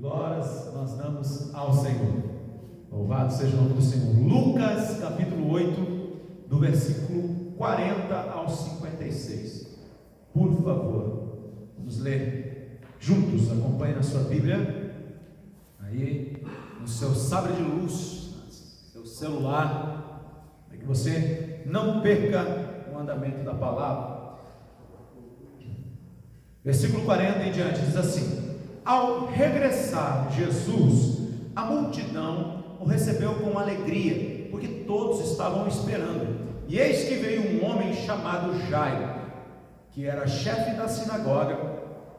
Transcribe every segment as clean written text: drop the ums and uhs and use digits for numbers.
Glórias nós damos ao Senhor. Louvado seja o nome do Senhor. Lucas capítulo 8, do versículo 40 ao 56. Por favor, vamos ler juntos. Acompanhe na sua Bíblia, aí no seu sabre de luz, no seu celular, para que você não perca o andamento da palavra. Versículo 40 em diante diz assim: ao regressar Jesus, a multidão o recebeu com alegria, porque todos estavam esperando. E eis que veio um homem chamado Jairo, que era chefe da sinagoga,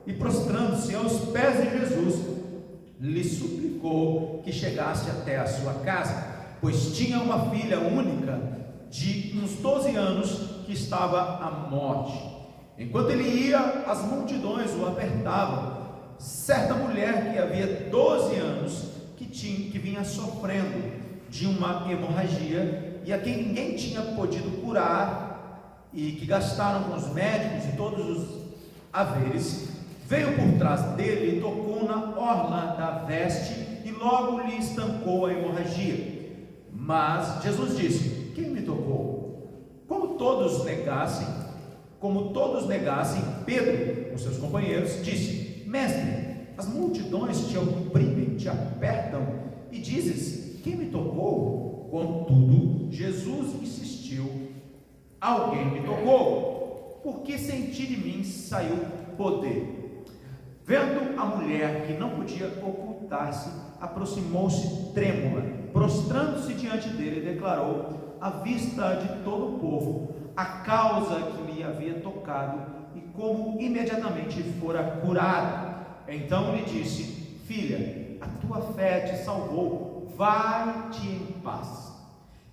e prostrando-se aos pés de Jesus, lhe suplicou que chegasse até a sua casa, pois tinha uma filha única de uns 12 anos que estava à morte. Enquanto ele ia, as multidões o apertavam. Certa mulher que havia 12 anos que vinha sofrendo de uma hemorragia, e a quem ninguém tinha podido curar, e que gastaram com os médicos e todos os haveres, veio por trás dele e tocou na orla da veste, e logo lhe estancou a hemorragia. Mas Jesus disse: quem me tocou? Como todos negassem, Pedro, com seus companheiros, disse: mestre, as multidões te oprimem, te apertam, e dizes: quem me tocou? Contudo, Jesus insistiu: alguém me tocou, porque senti de mim saiu poder. Vendo a mulher que não podia ocultar-se, aproximou-se trêmula, prostrando-se diante dele, declarou à vista de todo o povo a causa que lhe havia tocado e como imediatamente fora curada. Então lhe disse: filha, a tua fé te salvou, vai-te em paz.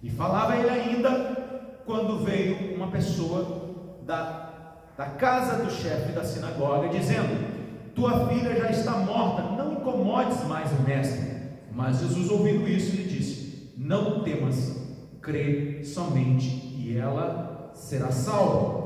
E falava ele ainda, quando veio uma pessoa da casa do chefe da sinagoga, dizendo: tua filha já está morta, não incomodes mais o mestre. Mas Jesus, ouvindo isso, lhe disse: não temas, crê somente, e ela será salva.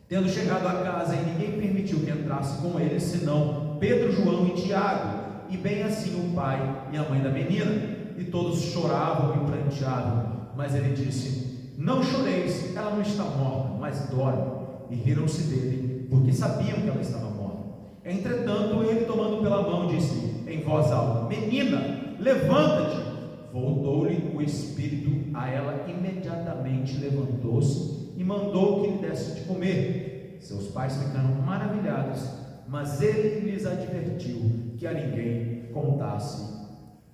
Tendo chegado a casa, e ninguém permitiu que entrasse com ele, senão Pedro, João e Tiago, e bem assim o pai e a mãe da menina, e todos choravam e pranteavam. Mas ele disse: não choreis, ela não está morta, mas dorme. E riram-se dele, porque sabiam que ela estava morta. Entretanto, ele, tomando pela mão, disse em voz alta: menina, levanta-te. Voltou-lhe o espírito a ela, imediatamente levantou-se e mandou que lhe desse de comer. Seus pais ficaram maravilhados, mas ele lhes advertiu que a ninguém contasse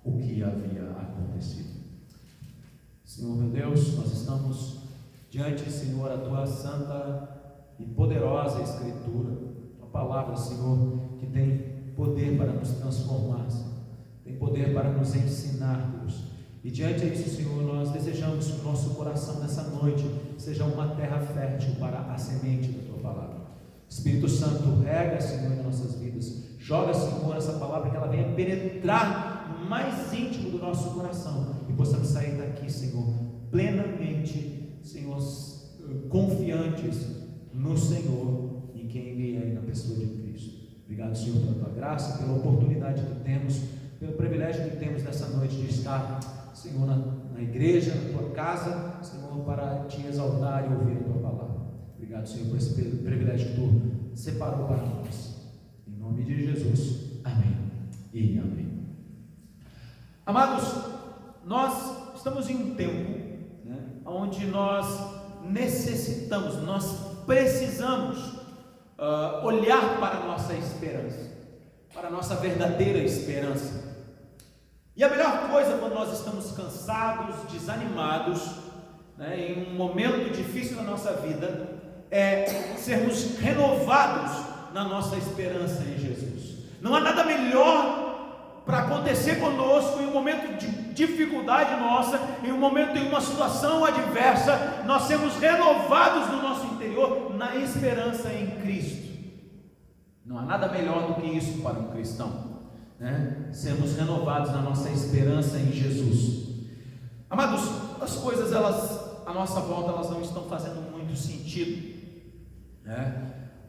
o que havia acontecido. Senhor meu Deus, nós estamos diante, Senhor, a tua santa e poderosa Escritura, a palavra, Senhor, que tem poder para nos transformar, Senhor, tem poder para nos ensinar, Deus. E diante disso, Senhor, nós desejamos que o nosso coração nessa noite seja uma terra fértil para a semente da tua palavra. Espírito Santo, rega, Senhor, nas nossas vidas, joga, Senhor, essa palavra, que ela venha penetrar no mais íntimo do nosso coração, e possamos sair daqui, Senhor, plenamente, Senhor, confiantes no Senhor e quem Ele é, na pessoa de Cristo. Obrigado, Senhor, pela tua graça, pela oportunidade que temos, pelo privilégio que temos nessa noite de estar, Senhor, na igreja, na tua casa, Senhor, para te exaltar e ouvir a tua palavra. Obrigado, Senhor, por esse privilégio que tu separou para nós. Em nome de Jesus, amém e amém. Amados, nós estamos em um tempo, onde nós necessitamos, nós precisamos olhar para a nossa esperança, para a nossa verdadeira esperança. E a melhor coisa quando nós estamos cansados, desanimados, em um momento difícil da nossa vida, é sermos renovados na nossa esperança em Jesus. Não há nada melhor para acontecer conosco em um momento de dificuldade nossa, em um momento, em uma situação adversa, nós sermos renovados no nosso interior na esperança em Cristo. Não há nada melhor do que isso para um cristão, sermos renovados na nossa esperança em Jesus. Amados, as coisas, à nossa volta, elas não estão fazendo muito sentido.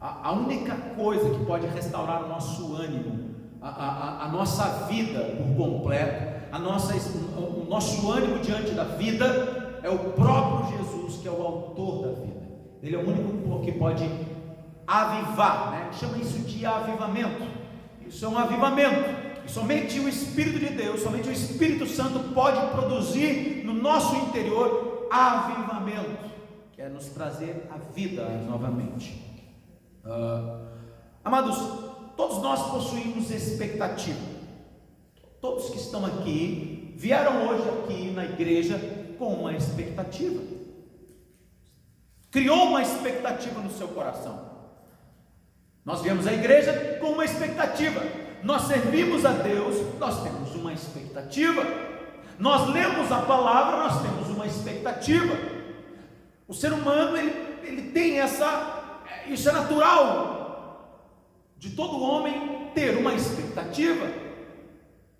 A única coisa que pode restaurar o nosso ânimo, a nossa vida por completo, o nosso ânimo diante da vida, é o próprio Jesus, que é o autor da vida. Ele é o único que pode avivar, né? Chama isso de avivamento. Isso é um avivamento. E somente o Espírito de Deus, somente o Espírito Santo pode produzir no nosso interior avivamento, que é nos trazer a vida novamente. Amados, todos nós possuímos expectativa. Todos que estão aqui vieram hoje aqui na igreja com uma expectativa. Criou uma expectativa no seu coração. Nós viemos à igreja com uma expectativa. Nós servimos a Deus, nós temos uma expectativa. Nós lemos a palavra, nós temos uma expectativa. O ser humano, ele tem isso é natural de todo homem ter uma expectativa,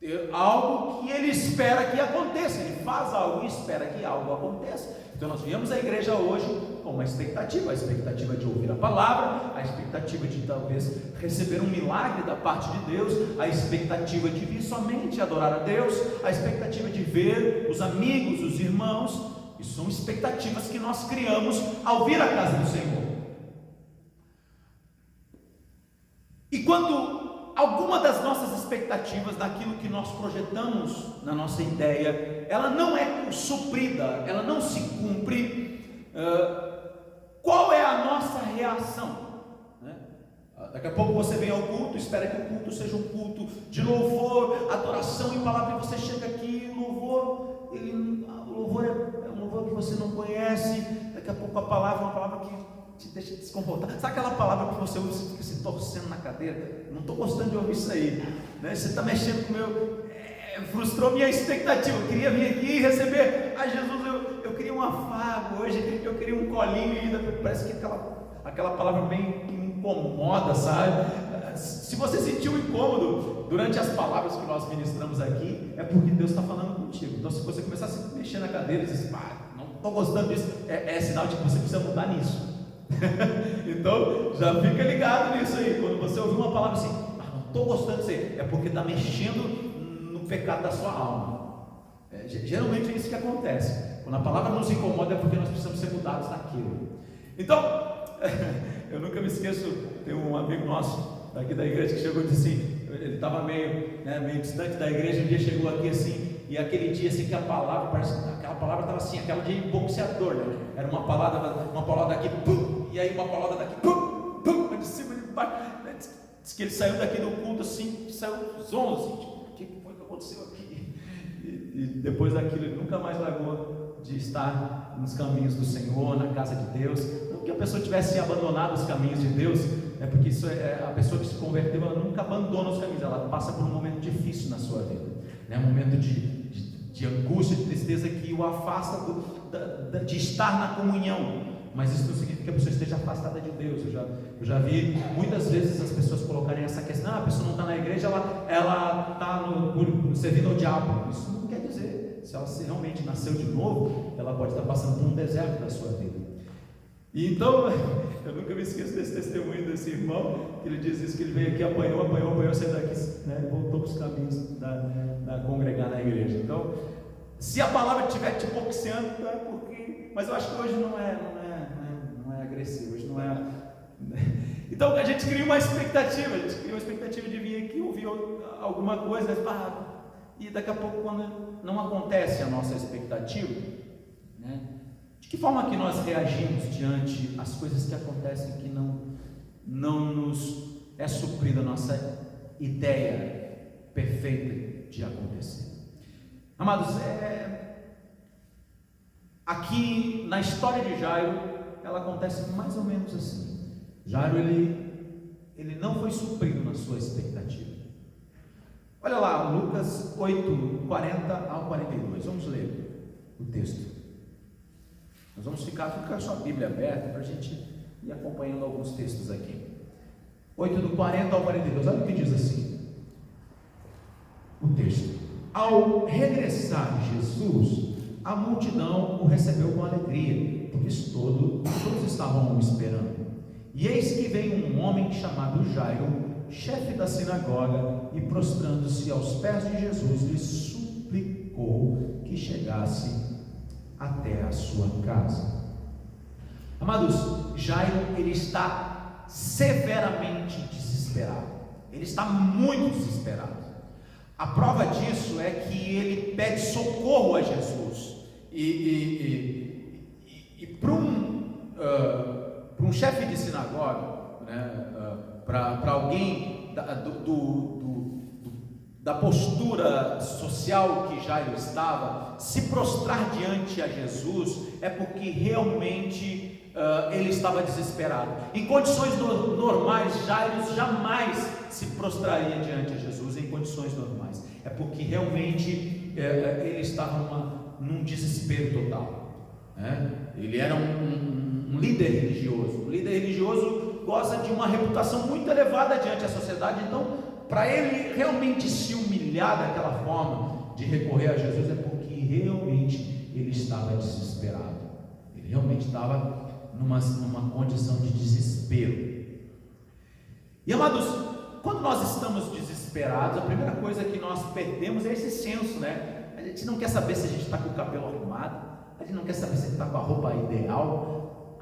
ter algo que ele espera que aconteça. Ele faz algo e espera que algo aconteça. Então nós viemos à igreja hoje com uma expectativa, a expectativa de ouvir a palavra, a expectativa de talvez receber um milagre da parte de Deus, a expectativa de vir somente adorar a Deus, a expectativa de ver os amigos, os irmãos. Isso são expectativas que nós criamos ao vir à casa do Senhor. E quando alguma das nossas expectativas, daquilo que nós projetamos na nossa ideia, ela não é suprida, ela não se cumpre, qual é a nossa reação? Daqui a pouco você vem ao culto, espera que o culto seja um culto de louvor, adoração e palavra, e você chega aqui, o louvor é um louvor que você não conhece. Daqui a pouco a palavra é uma palavra que te deixa desconfortável. Sabe aquela palavra que você ouve e fica se torcendo na cadeira? Não estou gostando de ouvir isso aí, né? Você está mexendo com o meu... frustrou minha expectativa. Eu queria vir aqui e receber a Jesus. Eu queria um afago hoje, eu queria um colinho, e parece que aquela palavra bem que me incomoda, sabe? Se você sentiu um incômodo durante as palavras que nós ministramos aqui, é porque Deus está falando contigo. Então, se você começar a se mexer na cadeira e dizer, não estou gostando disso, é sinal de que você precisa mudar nisso. Então, já fica ligado nisso aí. Quando você ouvir uma palavra assim, não estou gostando disso aí, é porque está mexendo no pecado da sua alma. Geralmente é isso que acontece. Quando a palavra nos incomoda, é porque nós precisamos ser mudados naquilo. Então, eu nunca me esqueço, tem um amigo nosso aqui da igreja que chegou e disse assim, ele estava meio distante da igreja, um dia chegou aqui assim, e aquele dia assim que aquela palavra estava assim, aquela de boxeador, né? Era uma palavra daqui, pum, e aí uma palavra daqui, pum, pum, de cima, de baixo. Diz que ele saiu daqui do culto assim, saiu zonzo, assim, tipo, o que foi que aconteceu aqui? E depois daquilo ele nunca mais largou de estar nos caminhos do Senhor, na casa de Deus. Não que a pessoa tivesse abandonado os caminhos de Deus, porque isso a pessoa que se converteu, ela nunca abandona os caminhos, ela passa por um momento difícil na sua vida, né? Um momento de angústia, de tristeza que o afasta de estar na comunhão. Mas isso não significa que a pessoa esteja afastada de Deus. Eu já vi muitas vezes as pessoas colocarem essa questão, a pessoa não está na igreja, ela está servindo ao diabo. Isso não quer dizer. Se ela realmente nasceu de novo, ela pode estar passando por um deserto da sua vida. E então, eu nunca me esqueço desse testemunho desse irmão, que ele diz isso, que ele veio aqui, apanhou, saiu daqui, né, voltou para os caminhos da congregar na igreja. Então, se a palavra estiver te boxeando, é porque... Mas eu acho que hoje não é agressivo, hoje não é... Então, a gente cria uma expectativa, de vir aqui, ouvir alguma coisa, e daqui a pouco, quando não acontece a nossa expectativa, né? De que forma que nós reagimos diante as coisas que acontecem que não nos é suprida a nossa ideia perfeita de acontecer? Amados, aqui na história de Jairo, ela acontece mais ou menos assim. Jairo, ele não foi suprido na sua expectativa. Olha lá, Lucas 8, 40 ao 42, vamos ler o texto. Nós vamos ficar com a sua Bíblia aberta para a gente ir acompanhando alguns textos aqui. 8 do 40 ao 42, olha o que diz assim o texto. Ao regressar Jesus, a multidão o recebeu com alegria, porque todos estavam o esperando. E eis que veio um homem chamado Jairo, chefe da sinagoga, e prostrando-se aos pés de Jesus, lhe suplicou que chegasse até a sua casa. Amados, Jairo, ele está severamente desesperado, ele está muito desesperado. A prova disso é que ele pede socorro a Jesus, e para um chefe de sinagoga, né, para alguém da postura social que Jairo estava, se prostrar diante a Jesus é porque realmente ele estava desesperado. Em condições normais, Jairo jamais se prostraria diante de Jesus em condições normais. É porque realmente ele estava num desespero total, né? Ele era um líder religioso. O líder religioso goza de uma reputação muito elevada diante da sociedade. Então, para ele realmente se humilhar daquela forma de recorrer a Jesus, é porque realmente ele estava desesperado. Ele realmente estava numa condição de desespero. E amados, quando nós estamos desesperados, a primeira coisa que nós perdemos é esse senso, né? A gente não quer saber se a gente está com o cabelo arrumado, a gente não quer saber se a gente está com a roupa ideal.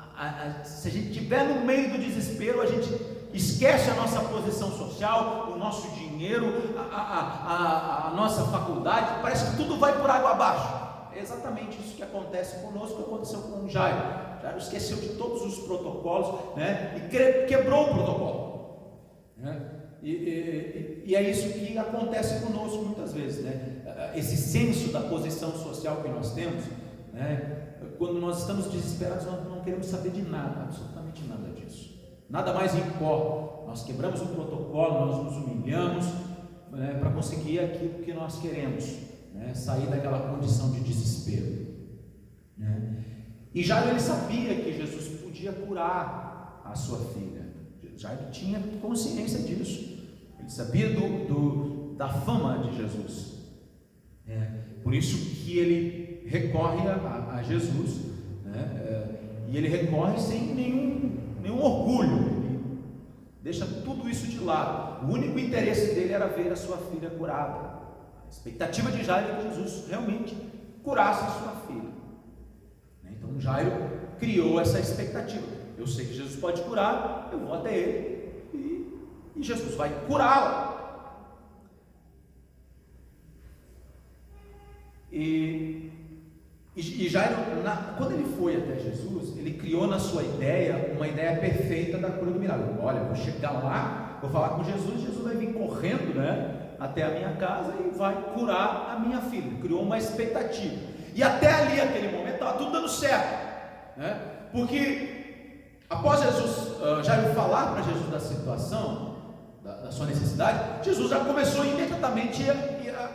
Se a gente estiver no meio do desespero, a gente esquece a nossa posição social, o nosso dinheiro, a nossa faculdade, parece que tudo vai por água abaixo. É exatamente isso que acontece conosco, que aconteceu com Jairo. Jairo esqueceu de todos os protocolos, né? E quebrou o protocolo, né? E é isso que acontece conosco muitas vezes, né? Esse senso da posição social que nós temos, né? Quando nós estamos desesperados, nós não queremos saber de nada, absolutamente nada disso. Nada mais importa. Nós quebramos o protocolo, nós nos humilhamos, né, para conseguir aquilo que nós queremos, né? Sair daquela condição de desespero, né? E Jairo, ele sabia que Jesus podia curar a sua filha. Jairo tinha consciência disso. Ele sabia da fama de Jesus. Por isso que ele recorre a Jesus, né? E ele recorre sem nenhum orgulho. Ele deixa tudo isso de lado. O único interesse dele era ver a sua filha curada. A expectativa de Jairo é que Jesus realmente curasse a sua filha. Então Jairo criou essa expectativa. Eu sei que Jesus pode curar, eu vou até ele e Jesus vai curá-la. E Jairo, quando ele foi até Jesus, ele criou na sua ideia uma ideia perfeita da cura do milagre. Olha, eu vou chegar lá, vou falar com Jesus, Jesus vai vir correndo, né, até a minha casa e vai curar a minha filha. Ele criou uma expectativa. E até ali, aquele momento, estava tudo dando certo, né? Porque após Jairo falar para Jesus da situação, da sua necessidade, Jesus já começou imediatamente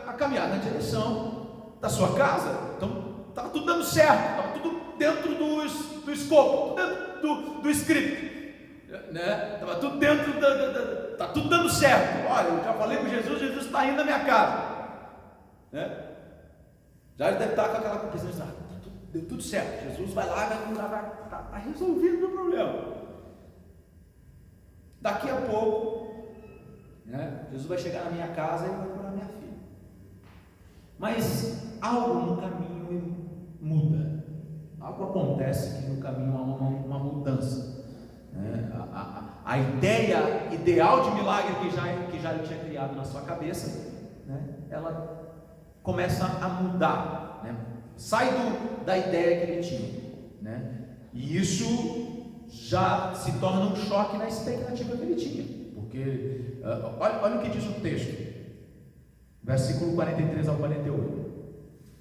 a caminhar na direção da sua casa. Então estava tudo dando certo, estava tudo dentro do escopo, dentro do script, né? Estava tudo dentro está tudo dando certo. Olha, eu já falei com Jesus está indo na minha casa, né? Já deve estar com aquela compreensão, deu tudo certo, Jesus vai lá, está resolvido o problema. Daqui a pouco, né, Jesus vai chegar na minha casa e vai curar minha filha. Mas algo no caminho muda, algo acontece que no caminho há uma mudança, né? A ideia ideal de milagre que Jairo tinha criado na sua cabeça, né, ela começa a mudar, né? Sai da ideia que ele tinha, né? E isso já se torna um choque na expectativa que ele tinha, porque olha o que diz o texto, versículo 43 ao 48,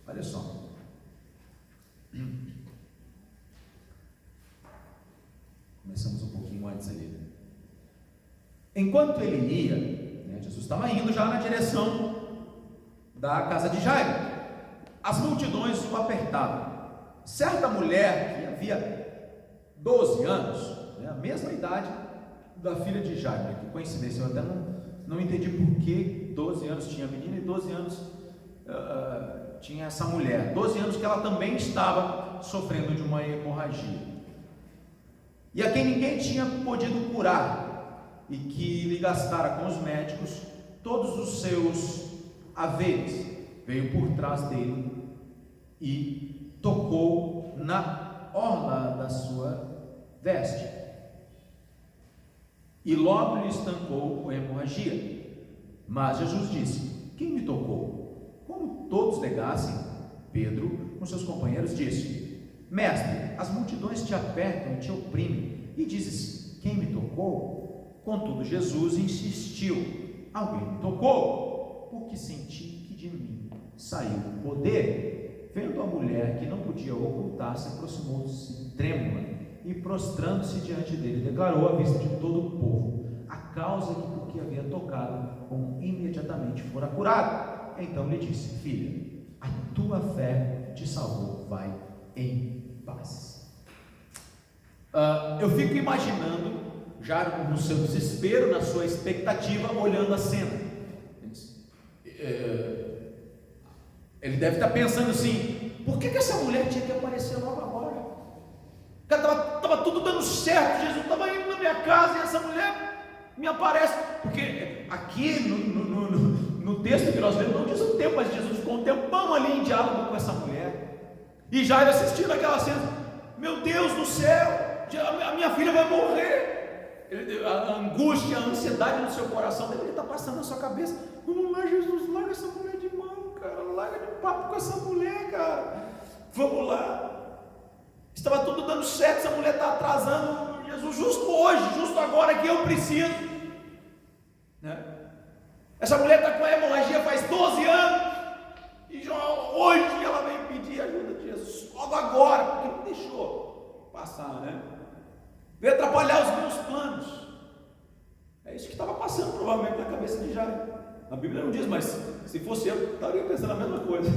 olha só. Começamos um pouquinho antes ali, né? Enquanto ele ia, né, Jesus estava indo já na direção da casa de Jairo. As multidões o apertavam. Certa mulher que havia 12 anos, né, a mesma idade da filha de Jairo, né, que coincidência, eu até não entendi por que 12 anos tinha a menina e 12 anos tinha essa mulher, 12 anos que ela também estava sofrendo de uma hemorragia, e a quem ninguém tinha podido curar, e que lhe gastara com os médicos todos os seus haveres, veio por trás dele e tocou na orla da sua veste, e logo lhe estancou a hemorragia. Mas Jesus disse: quem me tocou? Como todos negassem, Pedro com seus companheiros disse: Mestre, as multidões te apertam e te oprimem, e dizes: quem me tocou? Contudo Jesus insistiu: alguém me tocou, porque senti que de mim saiu o poder. Vendo a mulher que não podia ocultar-se, aproximou-se trêmula e, prostrando-se diante dele, declarou à vista de todo o povo a causa que por que havia tocado, como imediatamente fora curado. Então lhe disse: filha, a tua fé te salvou, vai em paz. Eu fico imaginando Jairo no seu desespero, na sua expectativa, olhando a cena. Ele deve estar pensando assim: por que essa mulher tinha que aparecer logo agora? Estava tudo dando certo, Jesus estava indo na minha casa e essa mulher me aparece. Porque aqui no texto que nós lemos, não diz o tempo, mas Jesus ficou um tempão ali em diálogo com essa mulher. E Jairo assistindo aquela cena: meu Deus do céu, a minha filha vai morrer. A angústia, a ansiedade no seu coração deveria estar passando na sua cabeça. Vamos lá, Jesus, larga essa mulher de mão, cara, larga de papo com essa mulher, cara, vamos lá. Estava tudo dando certo, essa mulher está atrasando. Jesus, justo hoje, justo agora que eu preciso, né? Essa mulher está com a hemorragia faz 12 anos, e já hoje ela veio pedir ajuda de Jesus, logo agora, porque não deixou passar, né? Veio atrapalhar os meus planos. É isso que estava passando provavelmente na cabeça de Jairo. A Bíblia não diz, mas se fosse eu, estaria pensando a mesma coisa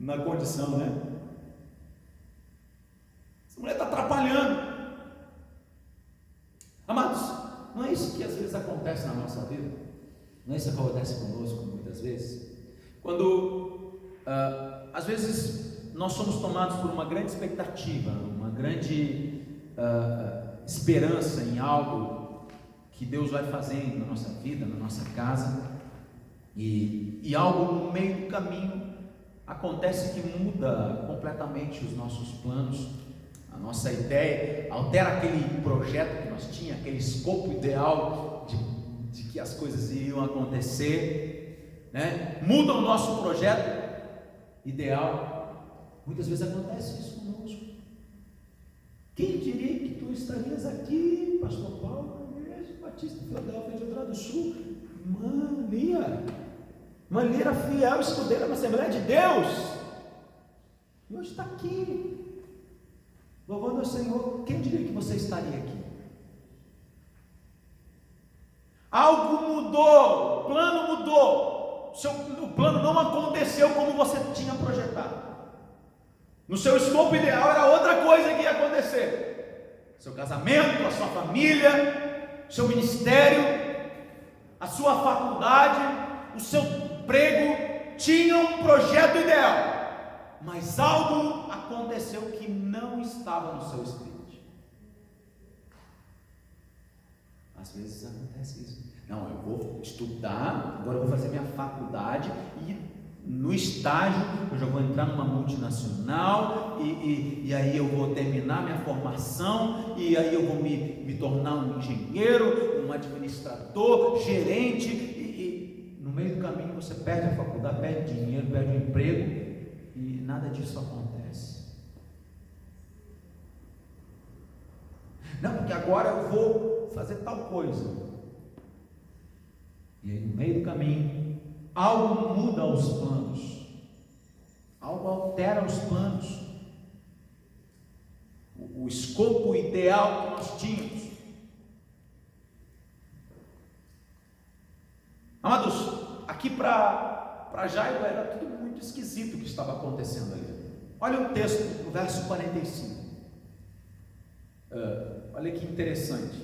na condição, né? Essa mulher está atrapalhando. Amados, não é isso que às vezes acontece na nossa vida? Não é isso que acontece conosco muitas vezes? Quando às vezes nós somos tomados por uma grande expectativa, uma grande esperança em algo que Deus vai fazendo na nossa vida, na nossa casa, e algo no meio do caminho acontece que muda completamente os nossos planos, a nossa ideia, altera aquele projeto que nós tínhamos, aquele escopo ideal de que as coisas iriam acontecer, né? Muda o nosso projeto ideal. Muitas vezes acontece isso conosco. Quem diria que tu estarias aqui, pastor Paulo, na igreja Batista Filadélfia de Eldorado do Sul? Irmã Lia era fiel, escudeira na Assembleia de Deus, e hoje está aqui, louvando ao Senhor. Quem diria que você estaria aqui? Algo mudou, o plano mudou, o plano não aconteceu como você tinha projetado. No seu escopo ideal era outra coisa que ia acontecer. Seu casamento, a sua família, seu ministério, a sua faculdade, o seu emprego tinham um projeto ideal, mas algo aconteceu que não estava no seu script. Às vezes acontece isso. Não, eu vou estudar, agora eu vou fazer minha faculdade e no estágio eu já vou entrar numa multinacional e aí eu vou terminar minha formação e aí eu vou me tornar um engenheiro, um administrador, gerente e no meio do caminho você perde a faculdade, perde dinheiro, perde o emprego e nada disso acontece. Não, porque agora eu vou fazer tal coisa e aí no meio do caminho algo muda os planos, algo altera os planos, o escopo ideal que nós tínhamos. Amados, aqui para Jairo era tudo muito esquisito o que estava acontecendo ali. Olha o texto, o verso 45. Olha que interessante.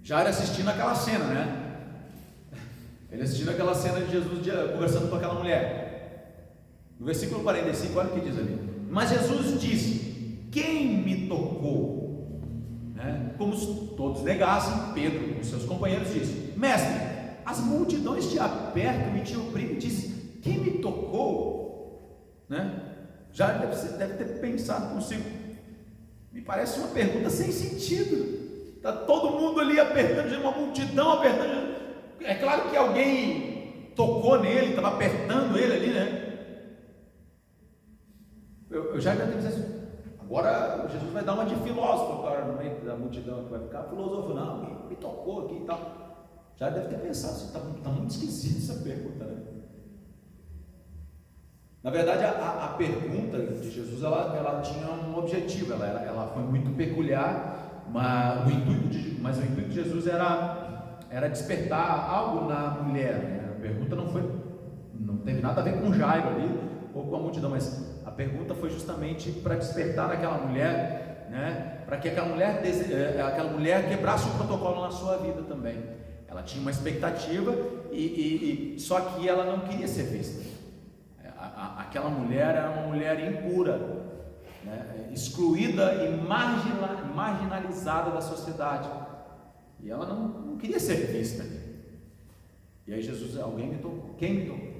Jairo assistindo aquela cena, né? Ele assistindo aquela cena de Jesus conversando com aquela mulher. No versículo 45, olha o que diz ali. Mas Jesus disse: quem me tocou? né? Como se todos negassem, Pedro, com seus companheiros, disse: Mestre, as multidões te apertam e te oprimem. Diz: quem me tocou? Né? Já deve ter pensado consigo: me parece uma pergunta sem sentido. Está todo mundo ali apertando, uma multidão apertando. É claro que alguém tocou nele, estava apertando ele ali, né? Eu já deve ter pensado assim: agora Jesus vai dar uma de filósofo agora no meio da multidão, que vai ficar filósofo, não, alguém me tocou aqui e tal. Já deve ter pensado assim: está muito esquisita essa pergunta, né? Na verdade, a pergunta de Jesus, ela tinha um objetivo, ela foi muito peculiar, mas o intuito de Jesus era despertar algo na mulher, né? A pergunta não teve nada a ver com Jairo ali, ou com a multidão, mas a pergunta foi justamente para despertar aquela mulher, né? Para que aquela mulher quebrasse o protocolo na sua vida também. Ela tinha uma expectativa, só que ela não queria ser vista. Aquela mulher era uma mulher impura, né? Excluída e marginalizada da sociedade, e ela não queria ser vista. E aí Jesus: alguém me tocou. Quem me tocou?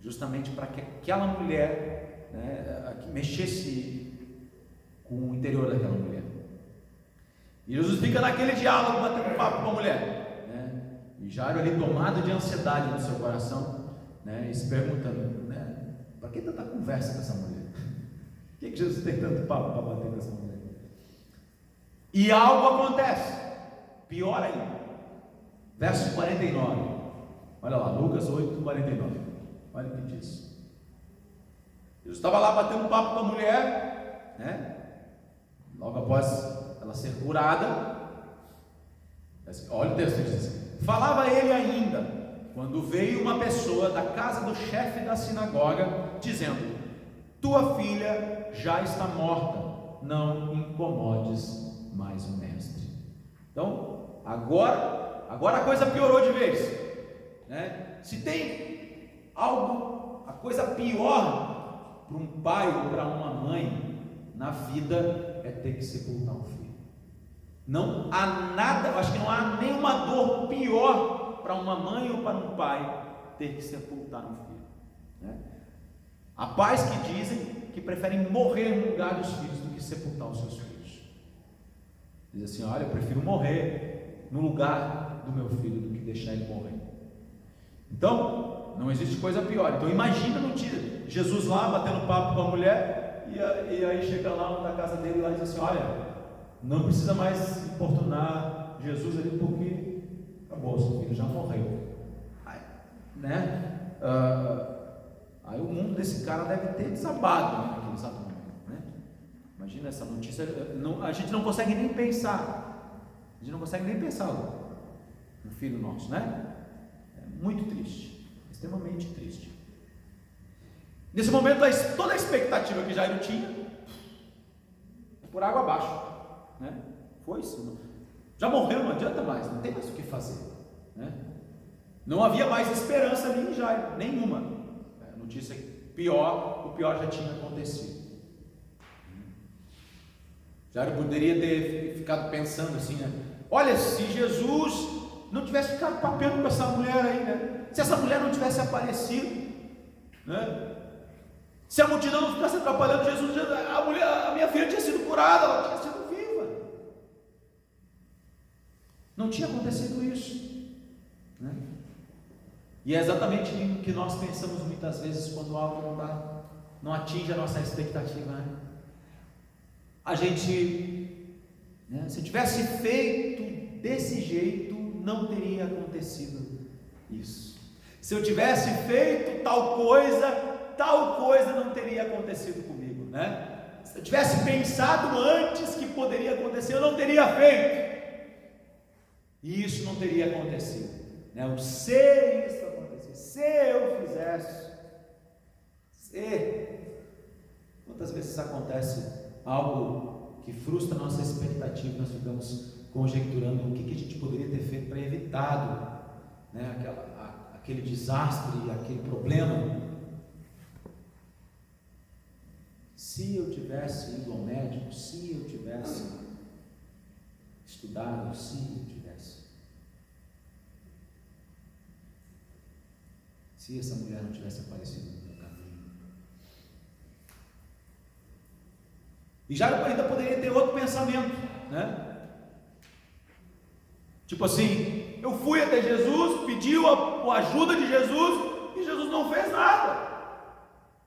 Justamente para que aquela mulher, né, mexesse com o interior daquela mulher. E Jesus fica naquele diálogo, batendo papo com a mulher, né? E Jairo ali, tomado de ansiedade no seu coração, né, e se perguntando, né, para que tanta conversa com essa mulher? Por que Jesus tem tanto papo para bater com essa mulher? E algo acontece, pior ainda. Verso 49, olha lá, Lucas 8, 49. Olha o que diz. Jesus estava lá batendo papo com a mulher, né? Logo após ela ser curada. Olha o texto que diz: falava ele ainda, quando veio uma pessoa da casa do chefe da sinagoga, dizendo: tua filha já está morta, não incomodes mais o mestre. Então, agora a coisa piorou de vez, né? Se tem a coisa pior para um pai ou para uma mãe na vida, é ter que sepultar um filho. Não há nada, acho que não há nenhuma dor pior para uma mãe ou para um pai ter que sepultar um filho, né? Há pais que dizem que preferem morrer no lugar dos filhos do que sepultar os seus filhos. Diz assim: olha, eu prefiro morrer no lugar do meu filho do que deixar ele morrer. Então, não existe coisa pior. Então imagina no dia, Jesus lá batendo papo com a mulher, e aí chega lá na casa dele lá e diz assim: olha, não precisa mais importunar Jesus ali, porque acabou, seu filho já morreu. Aí, né? Aí o mundo desse cara deve ter desabado, né, naquele exato momento, né? Imagina essa notícia. A gente não consegue nem pensar. A gente não consegue nem pensar no filho nosso, né? É muito triste, extremamente triste. Nesse momento, toda a expectativa que Jairo tinha por água abaixo, né? Foi isso. Já morreu, não adianta mais, não tem mais o que fazer, né? Não havia mais esperança ali em Jairo, nenhuma. A notícia o pior já tinha acontecido. Jairo poderia ter ficado pensando assim, né? Olha, se Jesus não tivesse ficado papeando com essa mulher aí, né? Se essa mulher não tivesse aparecido, né? Se a multidão não ficasse atrapalhando Jesus, a minha filha tinha sido curada, ela tinha sido viva. Não tinha acontecido isso, né? E é exatamente o que nós pensamos muitas vezes quando algo não atinge a nossa expectativa, né? A gente, né, se tivesse feito desse jeito, não teria acontecido isso. Se eu tivesse feito tal coisa não teria acontecido comigo, né? Se eu tivesse pensado antes que poderia acontecer, eu não teria feito, e isso não teria acontecido, né? O se isso acontecer, se eu fizesse, quantas vezes acontece algo que frustra a nossa expectativa, nós ficamos conjecturando o que a gente poderia ter feito para evitar, né, aquele desastre, aquele problema. Se eu tivesse ido ao médico, se eu tivesse estudado, se eu tivesse. Se essa mulher não tivesse aparecido no meu caminho. E Jairo ainda poderia ter outro pensamento, né? Tipo assim, eu fui até Jesus, pediu a ajuda de Jesus e Jesus não fez nada.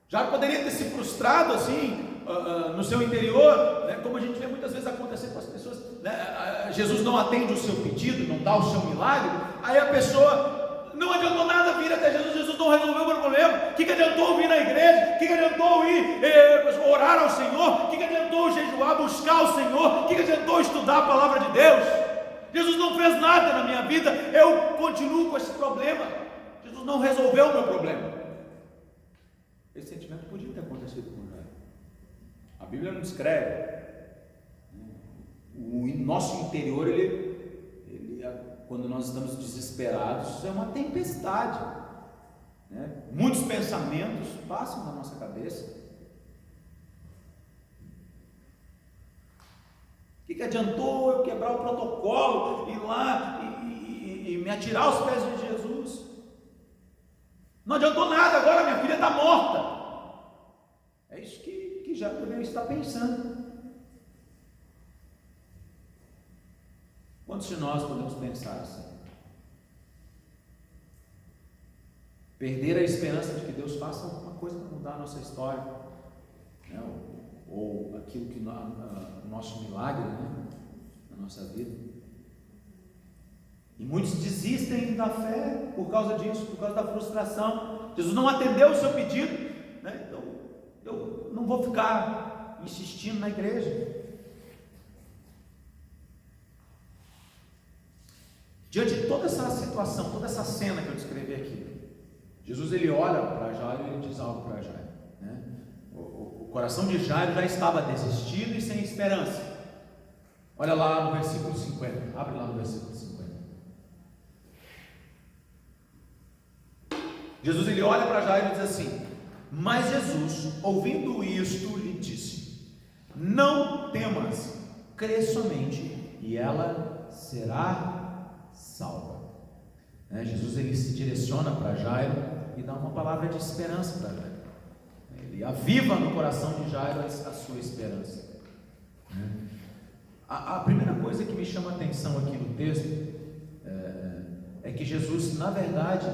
Jairo poderia ter se frustrado assim, no seu interior, né? Como a gente vê muitas vezes acontecer com as pessoas, né? Jesus não atende o seu pedido, não dá o seu milagre, aí a pessoa não adiantou nada vir até Jesus, Jesus não resolveu o meu problema. O que adiantou vir na igreja? O que adiantou ir orar ao Senhor? O que adiantou jejuar, buscar o Senhor? O que adiantou estudar a palavra de Deus? Jesus não fez nada na minha vida, eu continuo com esse problema. Jesus não resolveu o meu problema. Esse sentimento podia ter acontecido com Jairo. A Bíblia não descreve. O nosso interior, quando nós estamos desesperados, é uma tempestade, né? Muitos pensamentos passam na nossa cabeça. O que adiantou eu quebrar o protocolo, ir lá e me atirar aos pés de Jesus? Não adiantou nada, agora minha filha está morta. É isso que já deveria estar pensando. Quantos de nós podemos pensar assim? Perder a esperança de que Deus faça alguma coisa para mudar a nossa história, né? Ou aquilo que o nosso milagre, né? Na nossa vida. E muitos desistem da fé por causa disso, por causa da frustração. Jesus não atendeu o seu pedido, né? Então eu não vou ficar insistindo na igreja. Diante de toda essa situação, toda essa cena que eu descrevi aqui, Jesus ele olha para Jairo e ele diz algo para Jairo, né? O coração de Jairo já estava desistido e sem esperança. Olha lá no versículo 50, abre lá no versículo 50. Jesus ele olha para Jairo e diz assim: mas Jesus, ouvindo isto, lhe disse: não temas, crê somente e ela será salva. Jesus ele se direciona para Jairo e dá uma palavra de esperança para Jairo. Ele aviva no coração de Jairo a sua esperança. A primeira coisa que me chama a atenção aqui no texto é que Jesus, na verdade,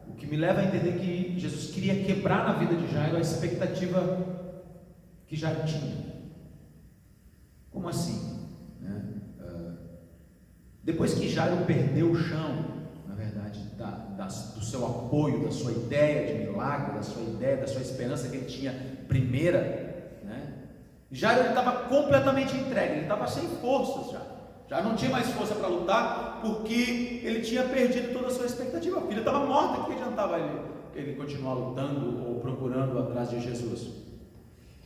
o que me leva a entender que Jesus queria quebrar na vida de Jairo a expectativa que Jairo tinha. Como assim? Depois que Jairo perdeu o chão, na verdade, do seu apoio, da sua ideia de milagre, da sua ideia, da sua esperança que ele tinha primeira, né? Jairo estava completamente entregue, ele estava sem forças já não tinha mais força para lutar, porque ele tinha perdido toda a sua expectativa. A filha estava morta, que adiantava ele continuar lutando ou procurando atrás de Jesus?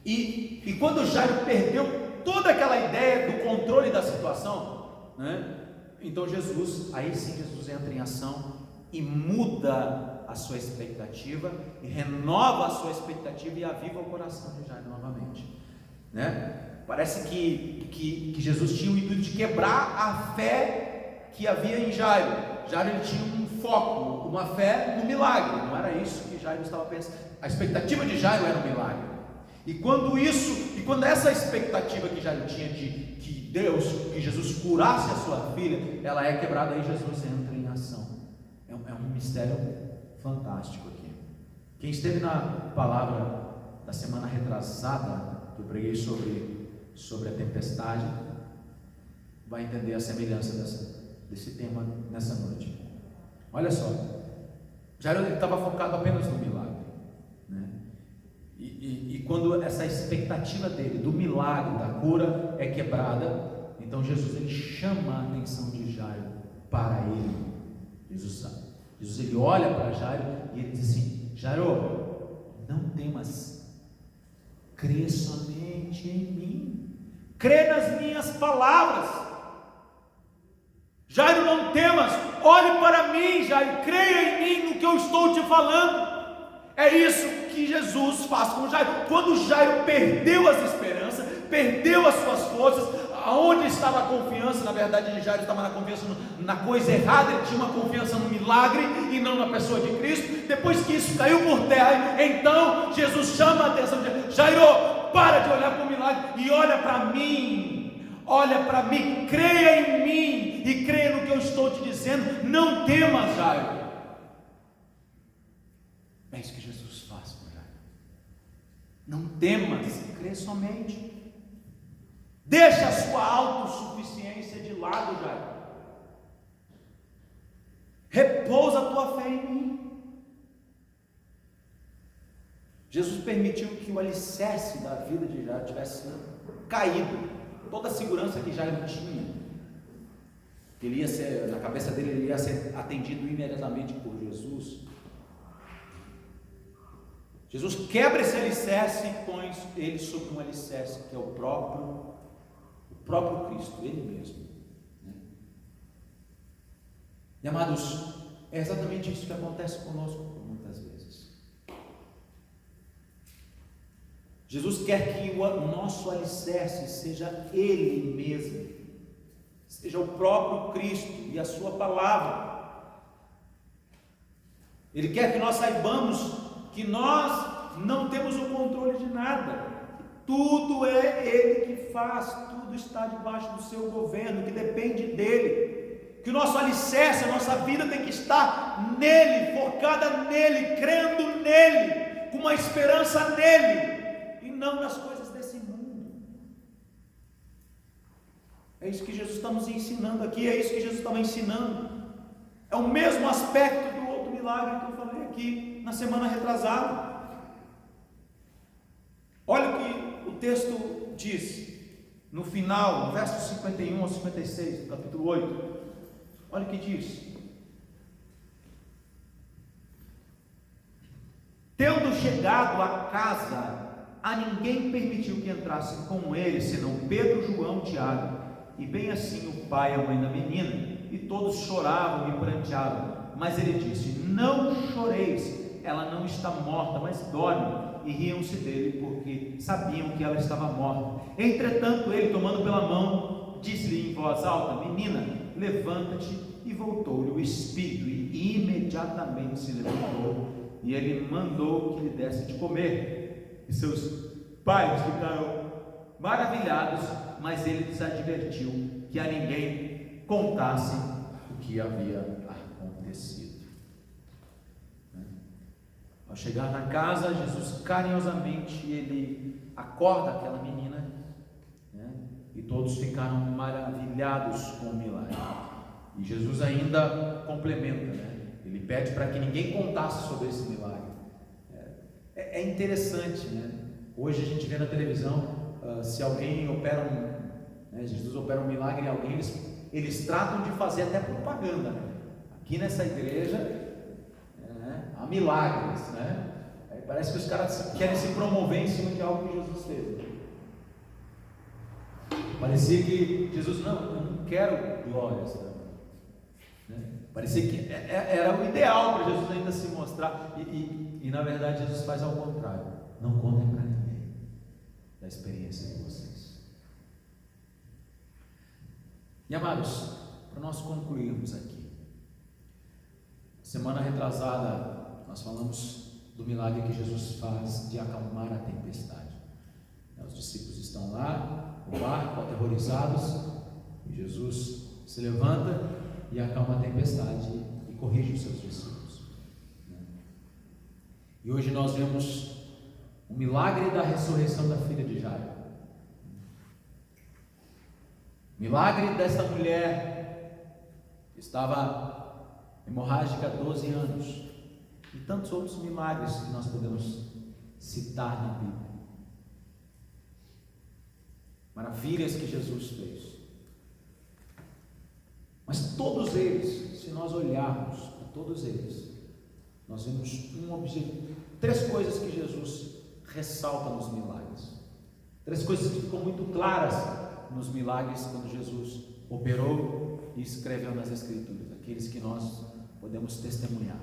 E quando Jairo perdeu toda aquela ideia do controle da situação, né? Então aí sim Jesus entra em ação e muda a sua expectativa, e renova a sua expectativa e aviva o coração de Jairo novamente, né? Parece que Jesus tinha o intuito de quebrar a fé que havia em Jairo. Jairo ele tinha um foco, uma fé no milagre, não era isso que Jairo estava pensando. A expectativa de Jairo era um milagre. E quando essa expectativa que Jairo tinha de que Jesus curasse a sua filha, ela é quebrada, aí Jesus entra em ação. É um mistério fantástico aqui. Quem esteve na palavra da semana retrasada, que eu preguei sobre a tempestade, vai entender a semelhança desse tema nessa noite. Olha só, Jairo estava focado apenas no milagre, né? E quando essa expectativa dele, do milagre, da cura é quebrada, então Jesus ele chama a atenção de Jairo para ele. Jesus ele olha para Jairo e ele diz assim: Jairo, não temas, crê somente em mim, crê nas minhas palavras. Jairo, não temas, olhe para mim, Jairo, creia em mim no que eu estou te falando. É isso que Jesus faz com Jairo. Quando Jairo perdeu as esperanças, perdeu as suas forças, aonde estava a confiança? Na verdade, Jairo estava na confiança na coisa errada, ele tinha uma confiança no milagre e não na pessoa de Cristo. Depois que isso caiu por terra, então Jesus chama a atenção de Jairo, para de olhar para o milagre e olha para mim, creia em mim e creia no que eu estou te dizendo, não temas, Jairo. É isso que Jesus faz com Jairo. Não temas, crê somente. Deixa a sua autossuficiência de lado, Jairo. Repousa a tua fé em mim. Jesus permitiu que o alicerce da vida de Jairo tivesse caído. Toda a segurança que Jairo tinha, ele ia ser, na cabeça dele, ele ia ser atendido imediatamente por Jesus. Jesus quebra esse alicerce e põe ele sobre um alicerce que é o próprio Cristo, Ele mesmo. E amados, é exatamente isso que acontece conosco muitas vezes. Jesus quer que o nosso alicerce seja Ele mesmo, seja o próprio Cristo e a sua palavra. Ele quer que nós saibamos que nós não temos o controle de nada. Tudo é Ele que faz, tudo está debaixo do seu governo, que depende dEle, que o nosso alicerce, a nossa vida tem que estar nele, focada nele, crendo nele, com uma esperança nele, e não nas coisas desse mundo. É isso que Jesus está nos ensinando aqui, é isso que Jesus estava ensinando, é o mesmo aspecto do outro milagre que eu falei aqui na semana retrasada. Olha o que o texto diz, no final, no verso 51 ao 56, do capítulo 8, olha o que diz: tendo chegado à casa, a ninguém permitiu que entrasse com ele, senão Pedro, João, Tiago, e bem assim o pai e a mãe da menina, e todos choravam e pranteavam, mas ele disse: não choreis, ela não está morta, mas dorme. E riam-se dele, porque sabiam que ela estava morta. Entretanto, ele, tomando pela mão, disse-lhe em voz alta: menina, levanta-te. E voltou-lhe o espírito, e imediatamente se levantou, e ele mandou que lhe desse de comer. E seus pais ficaram maravilhados, mas ele lhes advertiu que a ninguém contasse o que havia acontecido. Ao chegar na casa, Jesus carinhosamente ele acorda aquela menina, né? E todos ficaram maravilhados com o milagre. E Jesus ainda complementa, né? Ele pede para que ninguém contasse sobre esse milagre. É interessante, né? Hoje a gente vê na televisão, se alguém opera Jesus opera um milagre em alguém, eles tratam de fazer até propaganda, né? Aqui nessa igreja há milagres, né? Aí parece que os caras querem se promover em cima de algo que Jesus fez. Parecia que Jesus, eu não quero glórias, né? Parecia que era o ideal para Jesus ainda se mostrar, e na verdade Jesus faz ao contrário: não contem para ninguém da experiência de vocês. E amados, para nós concluirmos aqui, semana retrasada nós falamos do milagre que Jesus faz de acalmar a tempestade. Os discípulos estão lá no barco, aterrorizados, e Jesus se levanta e acalma a tempestade e corrige os seus discípulos. E hoje nós vemos o milagre da ressurreição da filha de Jairo. Milagre desta mulher que estava hemorrágica há 12 anos. E tantos outros milagres que nós podemos citar na Bíblia. Maravilhas que Jesus fez. Mas todos eles, se nós olharmos para todos eles, nós vemos três coisas que Jesus ressalta nos milagres. Três coisas que ficam muito claras nos milagres quando Jesus operou e escreveu nas Escrituras, aqueles que nós podemos testemunhar.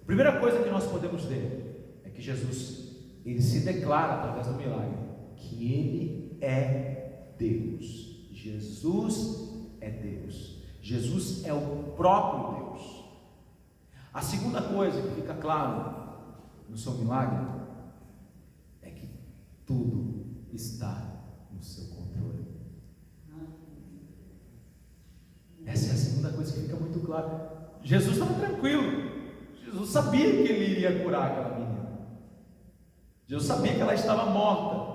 A primeira coisa que nós podemos ver é que Jesus, ele se declara através do milagre que ele é Deus. Jesus é Deus. Jesus é o próprio Deus. A segunda coisa que fica claro no seu milagre é que tudo está no seu controle. Essa é a segunda coisa que fica muito clara. Jesus estava tranquilo. Jesus sabia que ele iria curar aquela menina. Jesus sabia que ela estava morta.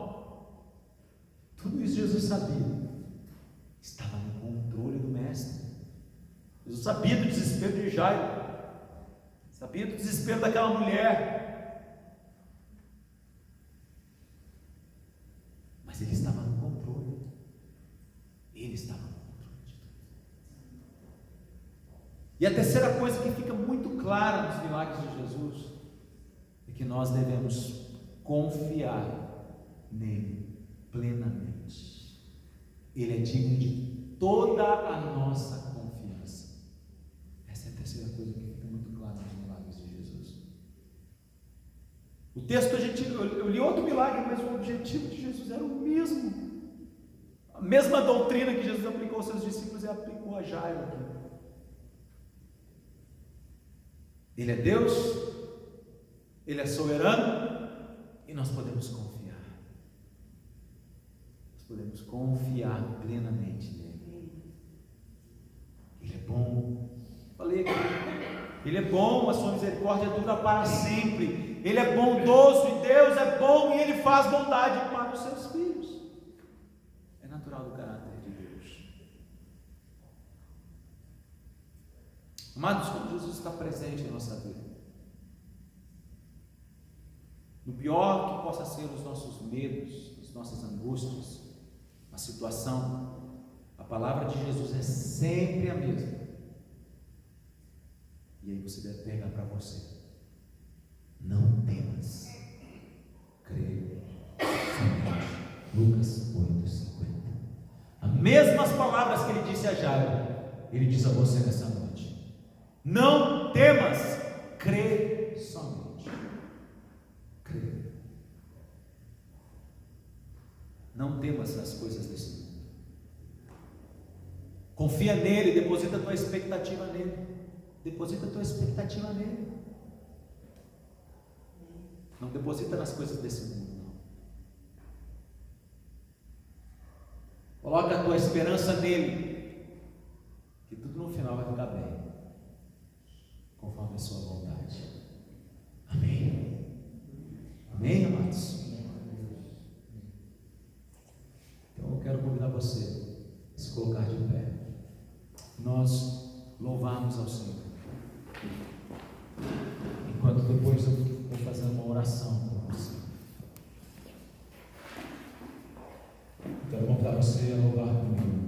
Tudo isso Jesus sabia. Estava no controle do Mestre. Jesus sabia do desespero de Jairo. Sabia do desespero daquela mulher. Mas ele estava no controle. Ele estava no controle de tudo. E a terceira coisa que fica muito clara nos milagres de Jesus é que nós devemos confiar nele plenamente. Ele é digno de toda a nossa confiança. Essa é a terceira coisa que fica muito clara nos milagres de Jesus. O texto, eu li outro milagre, mas o objetivo de Jesus era o mesmo. A mesma doutrina que Jesus aplicou aos seus discípulos, ele aplicou a Jairo aqui. Ele é Deus, ele é soberano, e nós podemos confiar. Nós podemos confiar plenamente nele. Ele é bom. Falei aqui. Ele é bom, a sua misericórdia dura para sempre. Ele é bondoso e Deus é bom e ele faz bondade para os seus filhos. É natural do caráter de Deus. Amados, quando Jesus está presente em nossa vida, no pior que possa ser os nossos medos, as nossas angústias, a situação, a palavra de Jesus é sempre a mesma. E aí você deve pegar para você: não temas, creia. Lucas 8:50. As mesmas palavras que ele disse a Jairo, ele diz a você nessa noite: não temas, crê somente. Crê. Não temas as coisas desse mundo. Confia nele, deposita a tua expectativa nele. Deposita a tua expectativa nele. Não deposita nas coisas desse mundo, não. Coloca a tua esperança nele, que tudo no final vai ficar bem, conforme a sua vontade. Amém. Amém, amados? Então eu quero convidar você a se colocar de pé. Nós louvarmos ao Senhor. Enquanto depois eu vou fazer uma oração com você. Quero convidar você a louvar comigo.